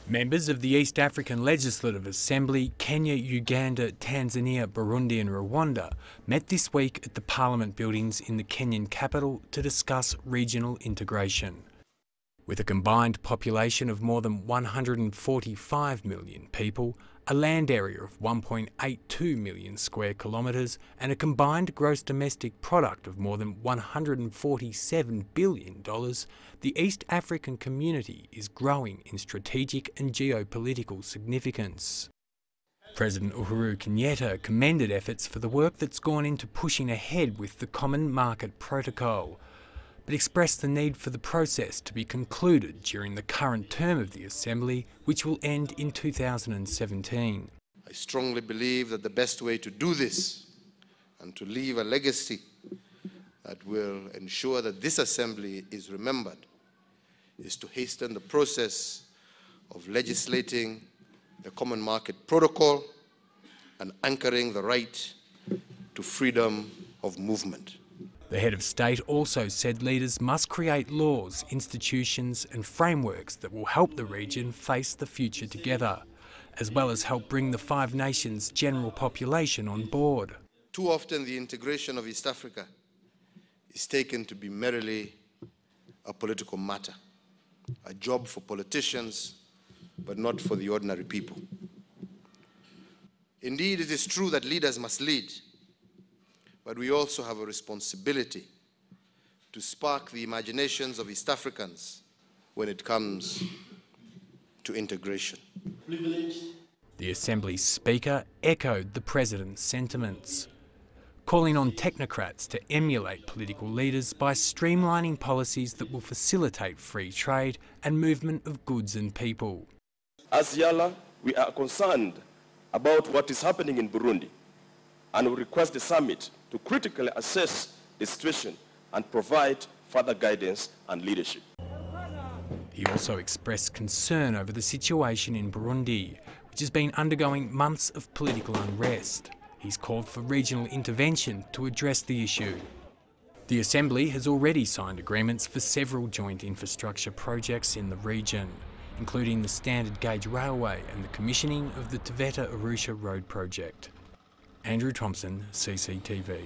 Members of the East African Legislative Assembly, Kenya, Uganda, Tanzania, Burundi and Rwanda met this week at the Parliament buildings in the Kenyan capital to discuss regional integration. With a combined population of more than 145 million people, a land area of 1.82 million square kilometres and a combined gross domestic product of more than $147 billion, the East African community is growing in strategic and geopolitical significance. President Uhuru Kenyatta commended efforts for the work that's gone into pushing ahead with the Common Market Protocol, but expressed the need for the process to be concluded during the current term of the Assembly, which will end in 2017. I strongly believe that the best way to do this and to leave a legacy that will ensure that this Assembly is remembered is to hasten the process of legislating the Common Market Protocol and anchoring the right to freedom of movement. The head of state also said leaders must create laws, institutions and frameworks that will help the region face the future together, as well as help bring the Five Nations' general population on board. Too often the integration of East Africa is taken to be merely a political matter, a job for politicians, but not for the ordinary people. Indeed, it is true that leaders must lead, but we also have a responsibility to spark the imaginations of East Africans when it comes to integration. The Assembly's Speaker echoed the President's sentiments, calling on technocrats to emulate political leaders by streamlining policies that will facilitate free trade and movement of goods and people. As Yala, we are concerned about what is happening in Burundi, and we request the summit to critically assess the situation and provide further guidance and leadership. He also expressed concern over the situation in Burundi, which has been undergoing months of political unrest. He's called for regional intervention to address the issue. The Assembly has already signed agreements for several joint infrastructure projects in the region, including the standard gauge railway and the commissioning of the Taveta-Arusha road project. Andrew Thompson, CCTV.